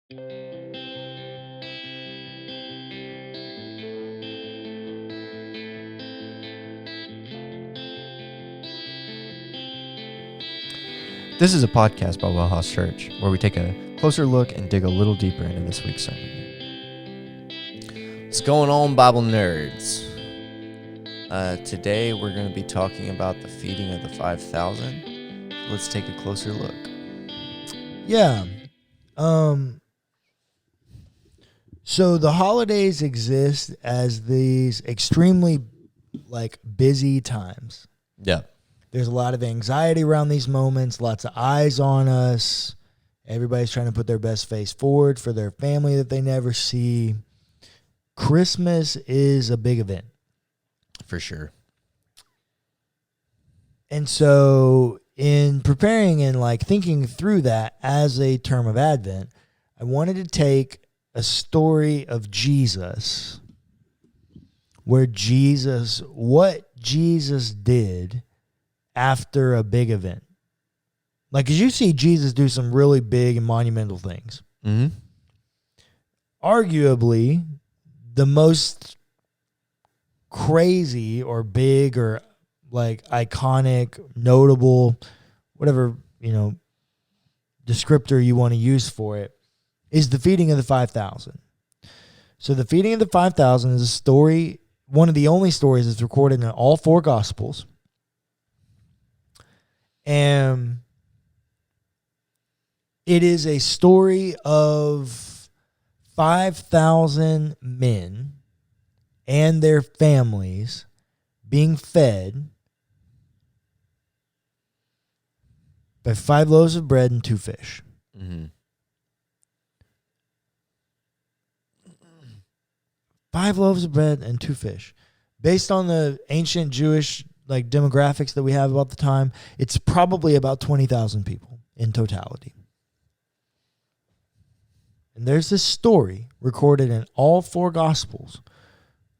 This is a podcast by WellHouse Church, where we take a closer look and dig a little deeper into this week's sermon. What's going on, Bible nerds? Today we're going to be talking about the feeding of the 5,000. Let's take a closer look. Yeah. So the holidays exist as these extremely busy times. Yeah. There's a lot of anxiety around these moments, lots of eyes on us. Everybody's trying to put their best face forward for their family that they never see. Christmas is a big event. For sure. And so in preparing and thinking through that as a term of Advent, I wanted to take a story of Jesus, what Jesus did after a big event. Because you see Jesus do some really big and monumental things. Mm-hmm. Arguably, the most crazy or big or iconic, notable, whatever, descriptor you want to use for it, is the feeding of the 5,000. So the feeding of the 5,000 is a story, one of the only stories that's recorded in all four Gospels. And it is a story of 5,000 men and their families being fed by 5 loaves of bread and 2 fish. Mm-hmm. 5 loaves of bread and 2 fish. Based on the ancient Jewish demographics that we have about the time, it's probably about 20,000 people in totality. And there's this story recorded in all 4 Gospels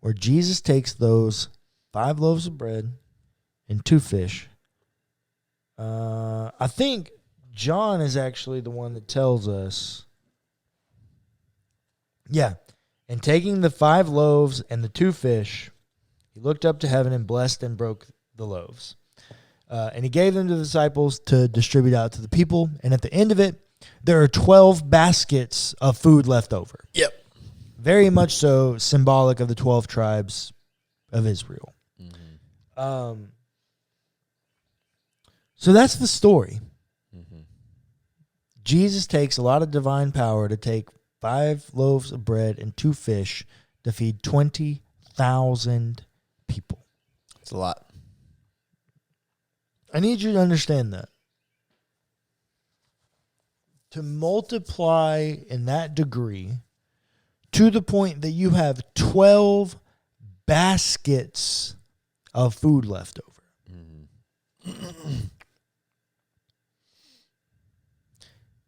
where Jesus takes those 5 loaves of bread and 2 fish. I think John is actually the one that tells us. Yeah. And taking the 5 loaves and the 2 fish, he looked up to heaven and blessed and broke the loaves. And he gave them to the disciples to distribute out to the people. And at the end of it, there are 12 baskets of food left over. Yep. Very much so symbolic of the 12 tribes of Israel. Mm-hmm. So that's the story. Mm-hmm. Jesus takes a lot of divine power to take 5 loaves of bread and 2 fish to feed 20,000 people. It's a lot. I need you to understand that. To multiply in that degree to the point that you have 12 baskets of food left over. Mm-hmm.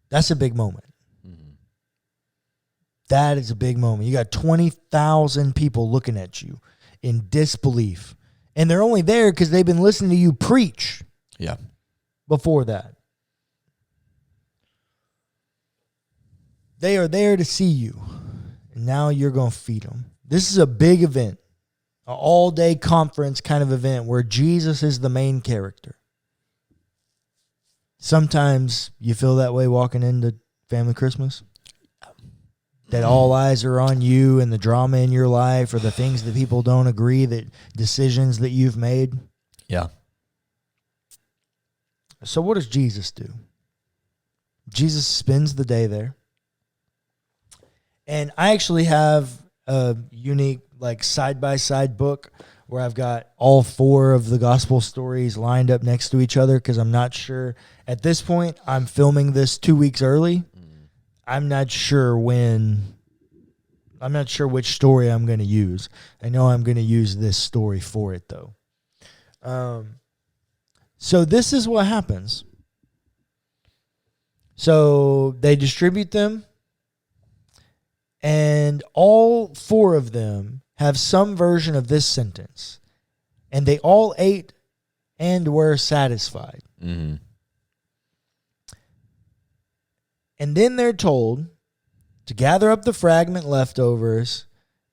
That's a big moment. Mm-hmm. That is a big moment. You got 20,000 people looking at you in disbelief. And they're only there because they've been listening to you preach. Yeah. Before that. They are there to see you. And now you're going to feed them. This is a big event. An all-day conference kind of event where Jesus is the main character. Sometimes you feel that way walking into Family Christmas. That all eyes are on you and the drama in your life or the things that people don't agree, that decisions that you've made. Yeah. So what does Jesus do? Jesus spends the day there. And I actually have a unique side-by-side book where I've got all 4 of the gospel stories lined up next to each other because I'm not sure. At this point, I'm filming this 2 weeks early. I'm not sure which story I'm going to use. I know I'm going to use this story for it, though. So this is what happens. So they distribute them, and all 4 of them have some version of this sentence. And they all ate and were satisfied. Mm-hmm. And then they're told to gather up the fragment leftovers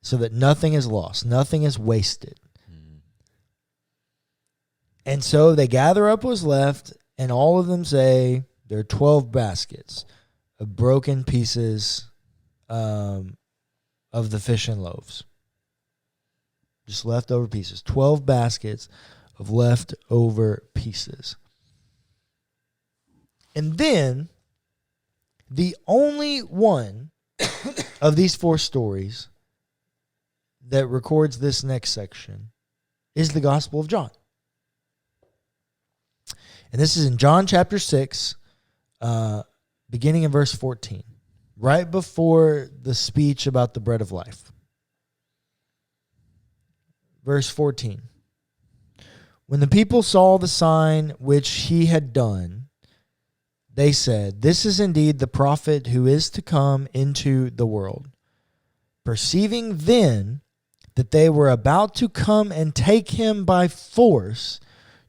so that nothing is lost, nothing is wasted. And so they gather up what's left, and all of them say there are 12 baskets of broken pieces of the fish and loaves. Just leftover pieces. 12 baskets of leftover pieces. And then the only one of these 4 stories that records this next section is the Gospel of John. And this is in John chapter 6, beginning in verse 14, right before the speech about the bread of life. Verse 14. When the people saw the sign which he had done, they said, "This is indeed the prophet who is to come into the world." Perceiving then that they were about to come and take him by force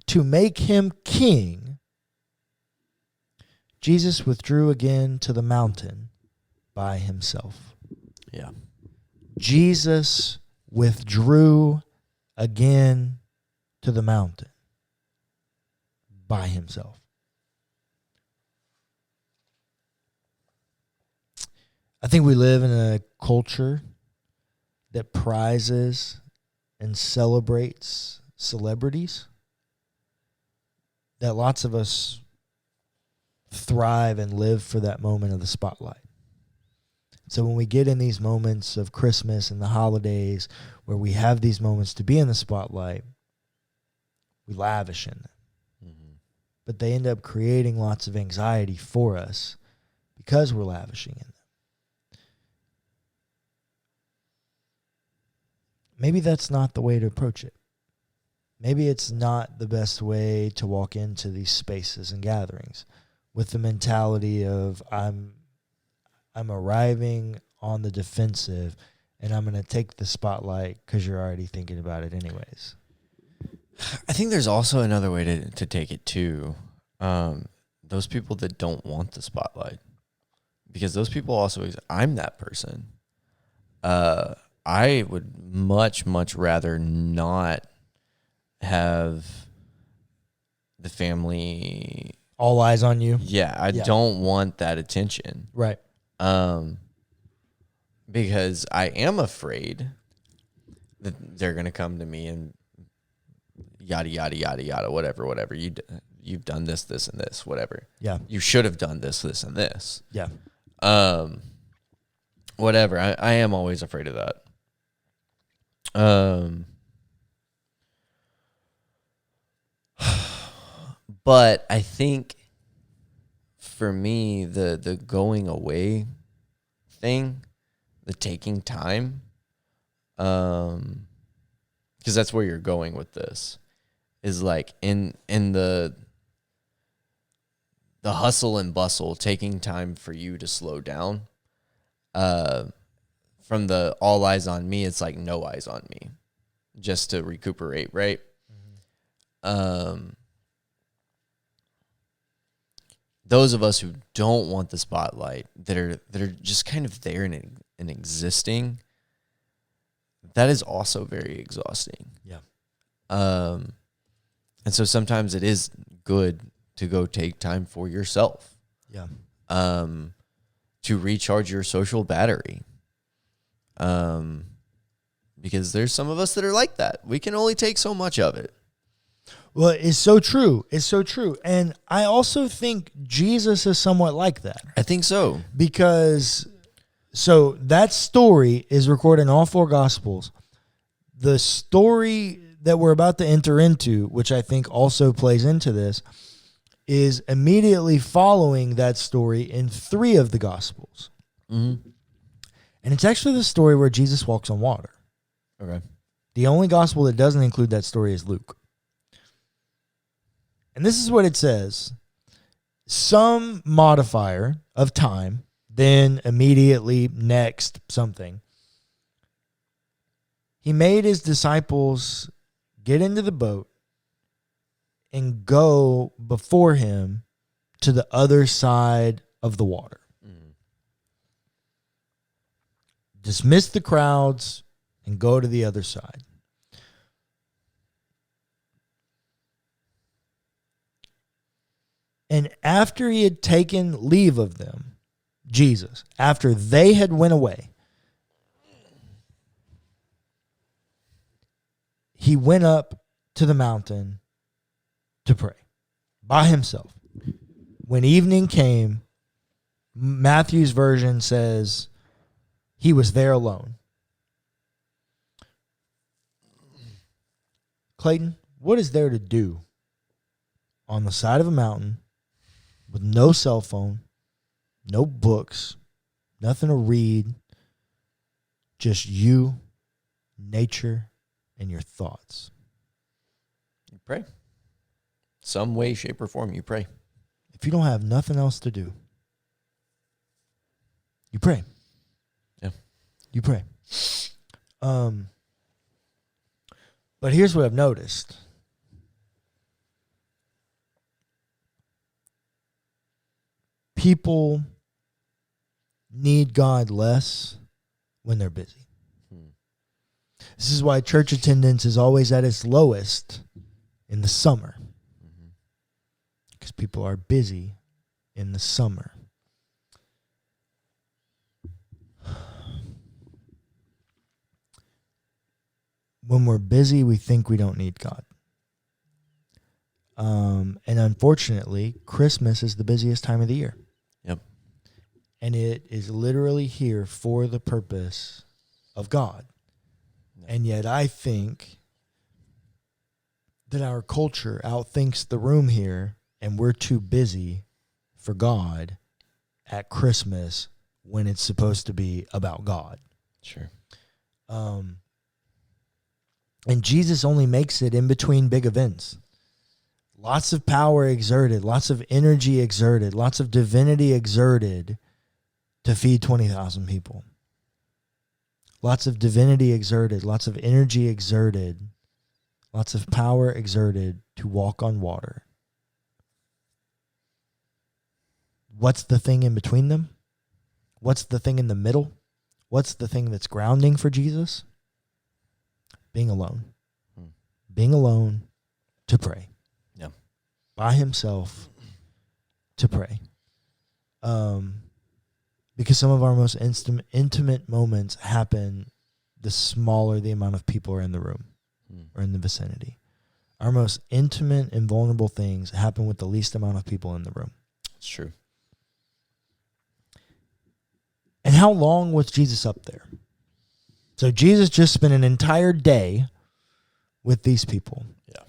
to make him king, Jesus withdrew again to the mountain by himself. Yeah. Jesus withdrew again to the mountain by himself. I think we live in a culture that prizes and celebrates celebrities, that lots of us thrive and live for that moment of the spotlight. So when we get in these moments of Christmas and the holidays where we have these moments to be in the spotlight, we lavish in them. Mm-hmm. But they end up creating lots of anxiety for us because we're lavishing in them. Maybe that's not the way to approach it. Maybe it's not the best way to walk into these spaces and gatherings with the mentality of I'm arriving on the defensive and I'm going to take the spotlight because you're already thinking about it anyways. I think there's also another way to take it too. Those people that don't want the spotlight, because those people also, I'm that person. I would much rather not have the family, all eyes on you. Yeah, I don't want that attention. Right. Because I am afraid that they're going to come to me and yada, yada, yada, yada, whatever. You've done this, and this, whatever. Yeah. You should have done this, and this. Yeah. Whatever. I am always afraid of that. But I think for me, the going away thing, the taking time, because that's where you're going with this, is like in the hustle and bustle, taking time for you to slow down. From the all eyes on me, it's like no eyes on me, just to recuperate, right? Mm-hmm. Those of us who don't want the spotlight, that are just kind of there and existing, that is also very exhausting. Yeah. And so sometimes it is good to go take time for yourself. Yeah. To recharge your social battery. Because there's some of us that are like that. We can only take so much of it. Well, it's so true. It's so true. And I also think Jesus is somewhat like that. I think so. Because, so that story is recorded in all 4 Gospels. The story that we're about to enter into, which I think also plays into this, is immediately following that story in 3 of the Gospels. Mm-hmm. And it's actually the story where Jesus walks on water. Okay. The only gospel that doesn't include that story is Luke. And this is what it says. Some modifier of time, then immediately next something. He made his disciples get into the boat and go before him to the other side of the water. dismiss the crowds and go to the other side. And after he had taken leave of them, Jesus, after they had went away, he went up to the mountain to pray by himself. When evening came, Matthew's version says he was there alone. Clayton, what is there to do on the side of a mountain with no cell phone, no books, nothing to read, just you, nature, and your thoughts? You pray. Some way, shape, or form, you pray. If you don't have nothing else to do, you pray. Yeah. You pray. But here's what I've noticed. People need God less when they're busy. This is why church attendance is always at its lowest in the summer. Because people are busy in the summer. When we're busy, we think we don't need God. And unfortunately, Christmas is the busiest time of the year. Yep. And it is literally here for the purpose of God. Yep. And yet I think that our culture outthinks the room here, and we're too busy for God at Christmas when it's supposed to be about God. Sure. And Jesus only makes it in between big events. Lots of power exerted, lots of energy exerted, lots of divinity exerted to feed 20,000 people. Lots of divinity exerted, lots of energy exerted, lots of power exerted to walk on water. What's the thing in between them? What's the thing in the middle? What's the thing that's grounding for Jesus? Being alone. Being alone to pray. Yeah. By himself to pray. Because some of our most intimate moments happen the smaller the amount of people are in the room or in the vicinity. Our most intimate and vulnerable things happen with the least amount of people in the room. It's true. And how long was Jesus up there? So Jesus just spent an entire day with these people. Yeah.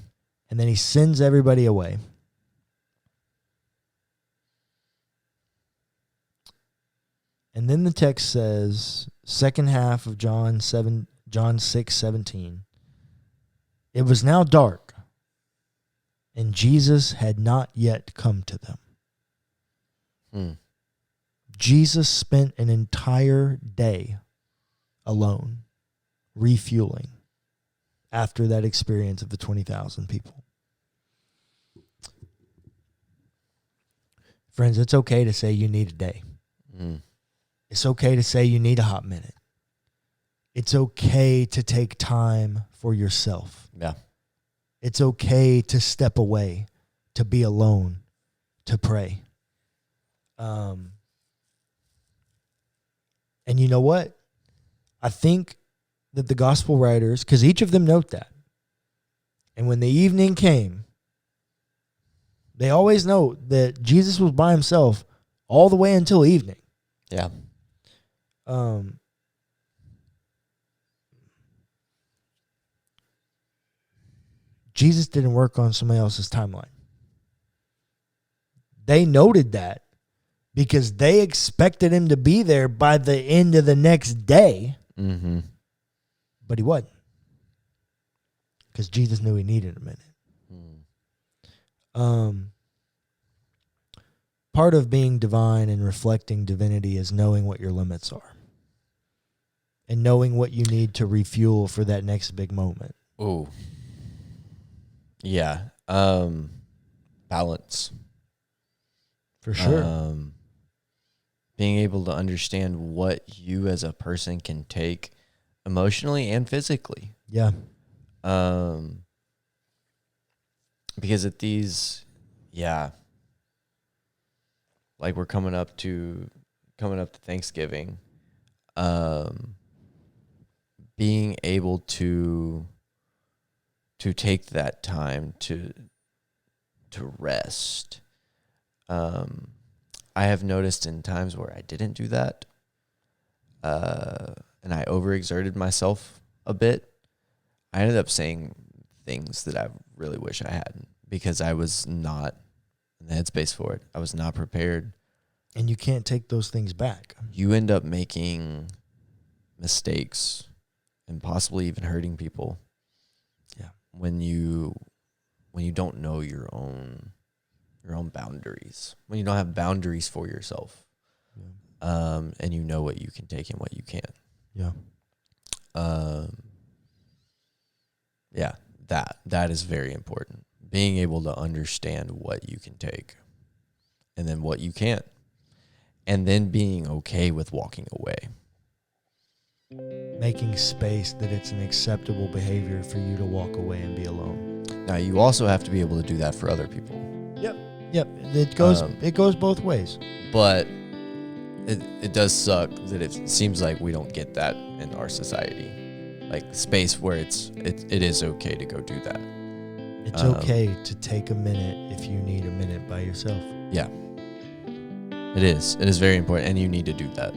And then he sends everybody away. And then the text says, second half of John 6:17. It was now dark, and Jesus had not yet come to them. Jesus spent an entire day alone, refueling after that experience of the 20,000 people. Friends, it's okay to say you need a day. It's okay to say you need a hot minute. It's okay to take time for yourself. Yeah. It's okay to step away, to be alone, to pray. And you know what? I think that the gospel writers, because each of them note that, and when the evening came, they always note that Jesus was by himself all the way until evening. Yeah. Jesus didn't work on somebody else's timeline. They noted that because they expected him to be there by the end of the next day. But he wasn't. Because Jesus knew he needed a minute. Part of being divine and reflecting divinity is knowing what your limits are. And knowing what you need to refuel for that next big moment. Oh. Yeah. Balance. For sure. being able to understand what you as a person can take emotionally and physically. Yeah. Because at these, like we're coming up to Thanksgiving, being able to take that time to rest. I have noticed in times where I didn't do that, and I overexerted myself a bit, I ended up saying things that I really wish I hadn't, because I was not in the headspace for it. I was not prepared. And you can't take those things back. You end up making mistakes and possibly even hurting people. Yeah. When you don't know your own boundaries, when you don't have boundaries for yourself, and you know what you can take and what you can't. Yeah. That is very important. Being able to understand what you can take and then what you can't. And then being okay with walking away. Making space that it's an acceptable behavior for you to walk away and be alone. Now, you also have to be able to do that for other people. Yep. It goes both ways. But it does suck that it seems like we don't get that in our society. Like space where it is okay to go do that. It's okay to take a minute if you need a minute by yourself. Yeah. It is. It is very important, and you need to do that.